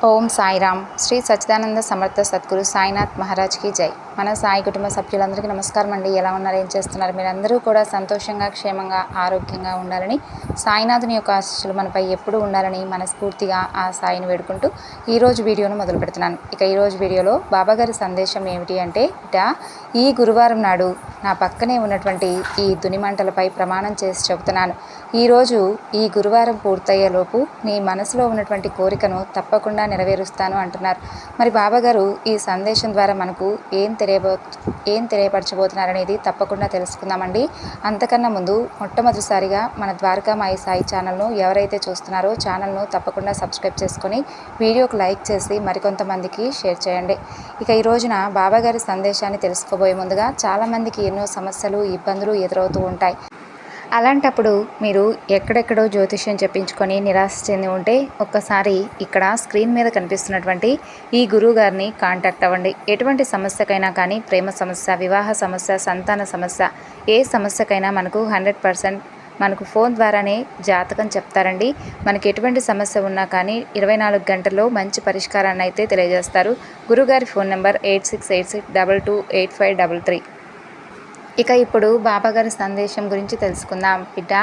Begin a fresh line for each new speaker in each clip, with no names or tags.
ఓం సాయిరామ్. శ్రీ సచ్చిదానంద సమర్థ సద్గురు సాయినాథ్ మహారాజ్ కి జై. మన సాయి కుటుంబ సభ్యులందరికీ నమస్కారం అండి. ఎలా ఉన్నారు, ఏం చేస్తున్నారు? మీరందరూ కూడా సంతోషంగా, క్షేమంగా, ఆరోగ్యంగా ఉండాలని, సాయినాథుని యొక్క ఆశీస్సులు మనపై ఎప్పుడూ ఉండాలని మనస్ఫూర్తిగా ఆ సాయిని వేడుకుంటూ ఈరోజు వీడియోను మొదలు పెడుతున్నాను. ఇక ఈరోజు వీడియోలో బాబాగారి సందేశం ఏమిటి అంటే, ఈ గురువారం నాడు నా పక్కనే ఉన్నటువంటి ఈ దునిమంటలపై ప్రమాణం చేసి చెబుతున్నాను. ఈరోజు ఈ గురువారం పూర్తయ్యేలోపు నీ మనసులో ఉన్నటువంటి కోరికను తప్పకుండా నెరవేరుస్తాను అంటున్నారు. మరి బాబాగారు ఈ సందేశం ద్వారా మనకు ఏం తెలియపరచబోతున్నారనేది తప్పకుండా తెలుసుకుందామండి. అంతకన్నా ముందు మొట్టమొదటిసారిగా మన ద్వారకామాయి సాయి ఛానల్ను ఎవరైతే చూస్తున్నారో ఛానల్ను తప్పకుండా సబ్స్క్రైబ్ చేసుకొని వీడియోకు లైక్ చేసి మరికొంతమందికి షేర్ చేయండి. ఇక ఈ రోజున బాబాగారి సందేశాన్ని తెలుసుకోబోయే ముందుగా చాలామందికి ఎన్నో సమస్యలు, ఇబ్బందులు ఎదురవుతూ ఉంటాయి. అలాంటప్పుడు మీరు ఎక్కడెక్కడో జ్యోతిష్యం చెప్పించుకొని నిరాశ చెంది ఉంటే ఒక్కసారి ఇక్కడ స్క్రీన్ మీద కనిపిస్తున్నటువంటి ఈ గురువు గారిని కాంటాక్ట్ అవ్వండి. ఎటువంటి సమస్యకైనా కానీ, ప్రేమ సమస్య, వివాహ సమస్య, సంతాన సమస్య, ఏ సమస్యకైనా మనకు 100% మనకు ఫోన్ ద్వారానే జాతకం చెప్తారండి. మనకి ఎటువంటి సమస్య ఉన్నా కానీ 24 గంటల్లో మంచి పరిష్కారాన్ని అయితే తెలియజేస్తారు. గురుగారి ఫోన్ నెంబర్ 8686228533. ఇక ఇప్పుడు బాబాగారి సందేశం గురించి తెలుసుకుందాం. బిడ్డ,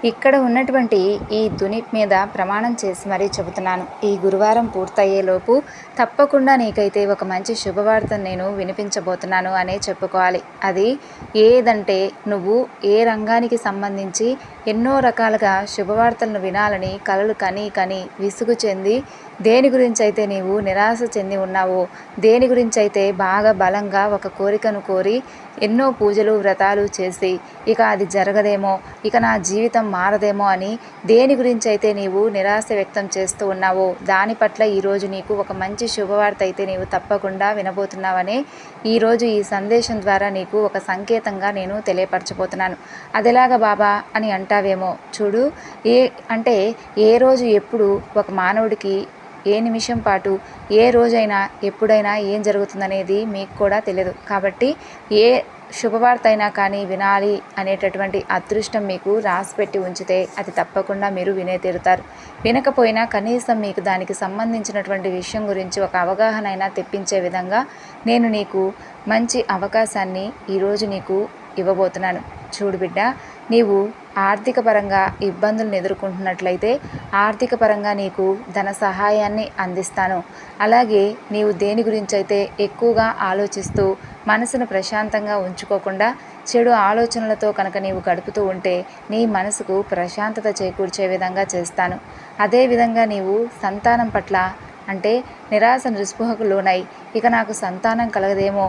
ఇక్కడ ఉన్నటువంటి ఈ దుని మీద ప్రమాణం చేసి మరీ చెబుతున్నాను. ఈ గురువారం పూర్తయ్యేలోపు తప్పకుండా నీకైతే ఒక మంచి శుభవార్తను నేను వినిపించబోతున్నాను అనే చెప్పుకోవాలి. అది ఏదంటే, నువ్వు ఏ రంగానికి సంబంధించి ఎన్నో రకాలుగా శుభవార్తలను వినాలని కలలు కని విసుగు చెంది, దేని గురించి అయితే నీవు నిరాశ చెంది ఉన్నావో, దేని గురించి అయితే బాగా బలంగా ఒక కోరికను కోరి ఎన్నో పూజలు, వ్రతాలు చేసి ఇక అది జరగదేమో, ఇక నా జీవితం మారదేమో అని దేని గురించి అయితే నీవు నిరాశ వ్యక్తం చేస్తూ ఉన్నావో దాని పట్ల ఈరోజు నీకు ఒక మంచి శుభవార్త అయితే నీవు తప్పకుండా వినబోతున్నావనే ఈరోజు ఈ సందేశం ద్వారా నీకు ఒక సంకేతంగా నేను తెలియపరచబోతున్నాను. అదెలాగా బాబా అని అంటావేమో. చూడు, ఏ రోజు ఎప్పుడు ఒక మానవుడికి ఏ నిమిషం పాటు, ఏ రోజైనా, ఎప్పుడైనా ఏం జరుగుతుందనేది మీకు కూడా తెలియదు. కాబట్టి ఏ శుభవార్త అయినా కానీ వినాలి అనేటటువంటి అదృష్టం మీకు రాసిపెట్టి ఉంచితే అది తప్పకుండా మీరు వినే తీరుతారు. వినకపోయినా కనీసం మీకు దానికి సంబంధించినటువంటి విషయం గురించి ఒక అవగాహన అయినా తెప్పించే విధంగా నేను నీకు మంచి అవకాశాన్ని ఈరోజు నీకు ఇవ్వబోతున్నాను. చూడు బిడ్డ, నీవు ఆర్థిక పరంగా ఇబ్బందులను ఎదుర్కొంటున్నట్లయితే ఆర్థిక పరంగా నీకు ధన సహాయాన్ని అందిస్తాను. అలాగే నీవు దేని గురించి అయితే ఎక్కువగా ఆలోచిస్తూ మనసును ప్రశాంతంగా ఉంచుకోకుండా చెడు ఆలోచనలతో కనుక నీవు గడుపుతూ ఉంటే నీ మనసుకు ప్రశాంతత చేకూర్చే విధంగా చేస్తాను. అదేవిధంగా నీవు సంతానం పట్ల నిరాశ నిస్పృహకు లోనై ఇక నాకు సంతానం కలగదేమో,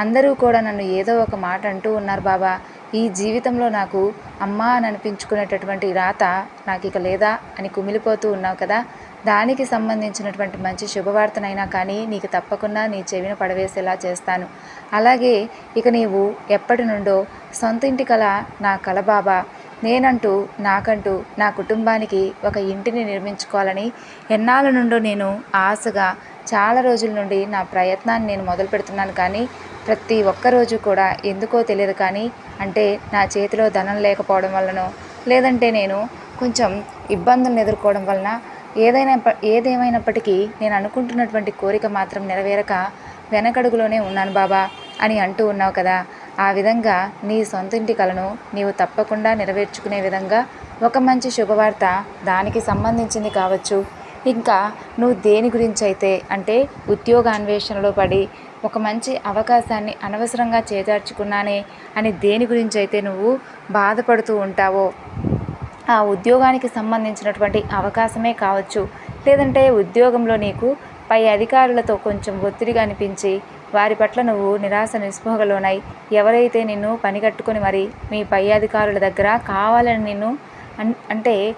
అందరూ కూడా నన్ను ఏదో ఒక మాట అంటూ ఉన్నారు బాబా, ఈ జీవితంలో నాకు అమ్మా అని అనిపించుకునేటటువంటి రాత నాకు ఇక లేదా అని కుమిలిపోతూ ఉన్నావు కదా, దానికి సంబంధించినటువంటి మంచి శుభవార్తనైనా కానీ నీకు తప్పకుండా నీ చెవిన పడవేసేలా చేస్తాను. అలాగే ఇక నీవు ఎప్పటి నుండో సొంత ఇంటి కల నా కల బాబా, నాకంటూ నా కుటుంబానికి ఒక ఇంటిని నిర్మించుకోవాలని ఎన్నాళ్ళ నుండో నేను ఆశగా చాలా రోజుల నుండి నా ప్రయత్నాన్ని నేను మొదలు పెడుతున్నాను. కానీ ప్రతి ఒక్కరోజు కూడా ఎందుకో తెలియదు కానీ నా చేతిలో ధనం లేకపోవడం వలనో, లేదంటే నేను కొంచెం ఇబ్బందులను ఎదుర్కోవడం వలన ఏదేమైనప్పటికీ నేను అనుకుంటున్నటువంటి కోరిక మాత్రం నెరవేరక వెనకడుగులోనే ఉన్నాను బాబా అని అంటూ ఉన్నావు కదా. ఆ విధంగా నీ సొంతింటి కలను నీవు తప్పకుండా నెరవేర్చుకునే విధంగా ఒక మంచి శుభవార్త, దానికి సంబంధించింది కావచ్చు, ఇంకా నువ్వు దేని గురించి అయితే ఉద్యోగాన్వేషణలో పడి ఒక మంచి అవకాశాన్ని అనవసరంగా చేజార్చుకున్నానే అని దేని గురించి అయితే నువ్వు బాధపడుతూ ఉంటావో, ఆ ఉద్యోగానికి సంబంధించినటువంటి అవకాశమే కావచ్చు, లేదంటే ఉద్యోగంలో నీకు పై అధికారులతో కొంచెం ఒత్తిడిగా అనిపించి వారి పట్ల నువ్వు నిరాశ నిస్పృహలోనై ఎవరైతే నిన్ను పనిగట్టుకొని మరి మీ పై అధికారుల దగ్గర కావాలని నిన్ను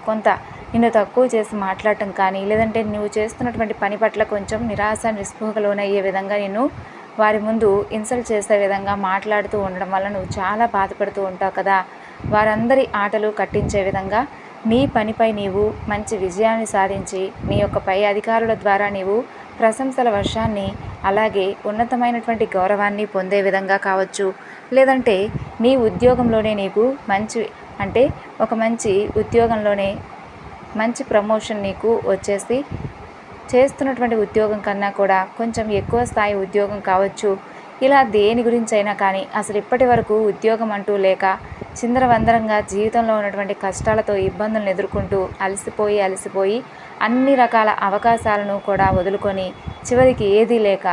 కొంత నిన్ను తక్కువ చేసి మాట్లాడటం కానీ, లేదంటే నువ్వు చేస్తున్నటువంటి పని పట్ల కొంచెం నిరాశ నిస్పృహలోనయ్యే విధంగా నిన్ను వారి ముందు ఇన్సల్ట్ చేసే విధంగా మాట్లాడుతూ ఉండడం వల్ల నువ్వు చాలా బాధపడుతూ ఉంటావు కదా. వారందరి ఆటలు కట్టించే విధంగా నీ పనిపై నీవు మంచి విజయాన్ని సాధించి నీ యొక్క పై అధికారుల ద్వారా నీవు ప్రశంసల వర్షాన్ని, అలాగే ఉన్నతమైనటువంటి గౌరవాన్ని పొందే విధంగా కావచ్చు, లేదంటే నీ ఉద్యోగంలోనే నీకు మంచి ఒక మంచి ఉద్యోగంలోనే మంచి ప్రమోషన్ నీకు వచ్చేసి చేస్తున్నటువంటి ఉద్యోగం కన్నా కూడా కొంచెం ఎక్కువ స్థాయి ఉద్యోగం కావచ్చు. ఇలా దేని గురించి అయినా కానీ అసలు ఇప్పటి వరకు ఉద్యోగం అంటూ లేక చిందరవందరంగా జీవితంలో ఉన్నటువంటి కష్టాలతో ఇబ్బందులను ఎదుర్కొంటూ అలసిపోయి అన్ని రకాల అవకాశాలను కూడా వదులుకొని చివరికి ఏదీ లేక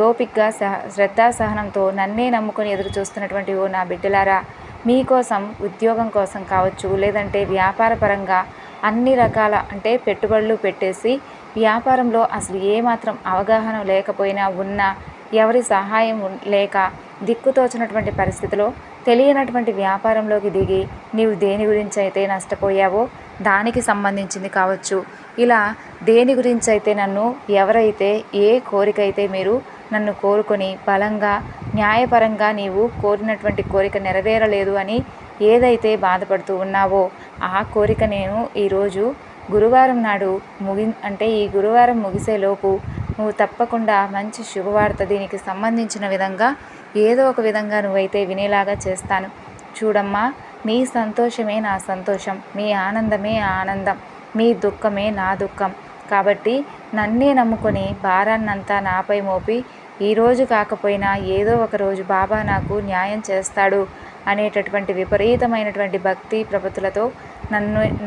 ఓపికగా శ్రద్ధాసహనంతో నన్నే నమ్ముకొని ఎదురు చూస్తున్నటువంటి ఓ నా బిడ్డలారా, మీకోసం ఉద్యోగం కోసం కావచ్చు, లేదంటే వ్యాపారపరంగా అన్ని రకాల పెట్టుబడులు పెట్టేసి వ్యాపారంలో అసలు ఏమాత్రం అవగాహన లేకపోయినా ఉన్నా ఎవరి సహాయం లేక దిక్కుతోచినటువంటి పరిస్థితిలో తెలియనటువంటి వ్యాపారంలోకి దిగి నీవు దేని గురించి అయితే నష్టపోయావో దానికి సంబంధించింది కావచ్చు. ఇలా దేని గురించి అయితే నన్ను ఎవరైతే ఏ కోరిక అయితే మీరు నన్ను కోరుకొని బలంగా న్యాయపరంగా నీవు కోరినటువంటి కోరిక నెరవేరలేదు అని ఏదైతే బాధపడుతూ ఉన్నావో ఆ కోరిక నేను ఈరోజు గురువారం నాడు ఈ గురువారం ముగిసేలోపు నువ్వు తప్పకుండా మంచి శుభవార్త దీనికి సంబంధించిన విధంగా ఏదో ఒక విధంగా నువ్వైతే వినేలాగా చేస్తాను. చూడమ్మా, మీ సంతోషమే నా సంతోషం, మీ ఆనందమే ఆనందం, మీ దుఃఖమే నా దుఃఖం. కాబట్టి నన్నే నమ్ముకొని భారాన్నంతా నాపై మోపి ఈరోజు కాకపోయినా ఏదో ఒక రోజు బాబా నాకు న్యాయం చేస్తాడు అనేటటువంటి విపరీతమైనటువంటి భక్తి ప్రపత్తులతో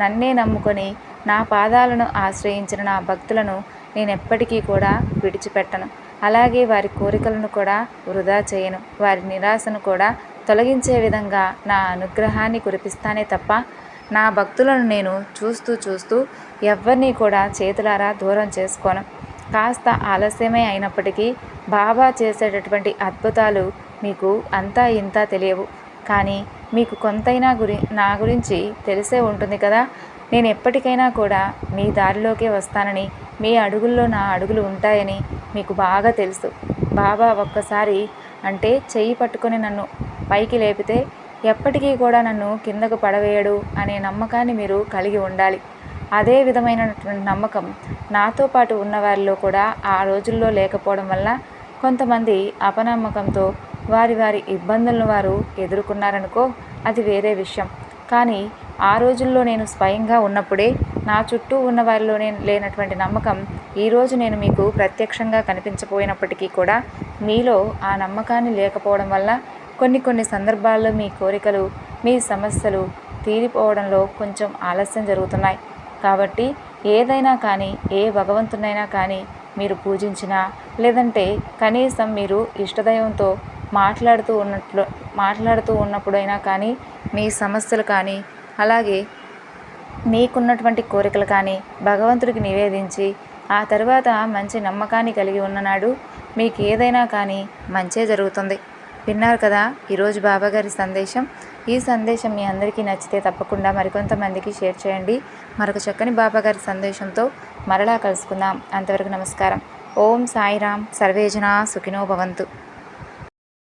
నన్నే నమ్ముకొని నా పాదాలను ఆశ్రయించిన నా భక్తులను నేను ఎప్పటికీ కూడా విడిచిపెట్టను. అలాగే వారి కోరికలను కూడా వృధా చేయను. వారి నిరాశను కూడా తొలగించే విధంగా నా అనుగ్రహాన్ని కురిపిస్తానే తప్ప నా భక్తులను నేను చూస్తూ ఎవరిని కూడా చేతులారా దూరం చేసుకోను. కాస్త ఆలస్యమే అయినప్పటికీ బాబా చేసేటటువంటి అద్భుతాలు మీకు అంతా ఇంతా తెలియవు, కానీ మీకు కొంతైనా నా గురించి తెలిసే ఉంటుంది కదా. నేను ఎప్పటికైనా కూడా మీ దారిలోకే వస్తానని, మీ అడుగుల్లో నా అడుగులు ఉంటాయని మీకు బాగా తెలుసు. బాబా ఒక్కసారి చెయ్యి పట్టుకొని నన్ను పైకి లేపితే ఎప్పటికీ కూడా నన్ను కిందకు పడవేయడు అనే నమ్మకాన్ని మీరు కలిగి ఉండాలి. అదే విధమైనటువంటి నమ్మకం నాతో పాటు ఉన్నవారిలో కూడా ఆ రోజుల్లో లేకపోవడం వల్ల కొంతమంది అపనమ్మకంతో వారి ఇబ్బందులను వారు ఎదుర్కొన్నారనుకో, అది వేరే విషయం. కానీ ఆ రోజుల్లో నేను స్వయంగా ఉన్నప్పుడే నా చుట్టూ ఉన్న వారిలోనే లేనటువంటి నమ్మకం ఈరోజు నేను మీకు ప్రత్యక్షంగా కనిపించపోయినప్పటికీ కూడా మీలో ఆ నమ్మకాన్ని లేకపోవడం వల్ల కొన్ని సందర్భాల్లో మీ కోరికలు, మీ సమస్యలు తీరిపోవడంలో కొంచెం ఆలస్యం జరుగుతున్నాయి. కాబట్టి ఏదైనా కానీ, ఏ భగవంతునైనా కానీ మీరు పూజించినా, లేదంటే కనీసం మీరు ఇష్టదైవంతో మాట్లాడుతూ ఉన్నప్పుడైనా కానీ మీ సమస్యలు కానీ, అలాగే మీకున్నటువంటి కోరికలు కానీ భగవంతుడికి నివేదించి ఆ తర్వాత మంచి నమ్మకాన్ని కలిగి ఉన్ననాడు మీకు ఏదైనా కానీ మంచే జరుగుతుంది. విన్నారు కదా ఈరోజు బాబాగారి సందేశం. ఈ సందేశం మీ అందరికీ నచ్చితే తప్పకుండా మరికొంతమందికి షేర్ చేయండి. మరొక చక్కని బాబాగారి సందేశంతో మరలా కలుసుకుందాం. అంతవరకు నమస్కారం. ఓం సాయిరామ్. సర్వేజన సుఖినో భవంతు.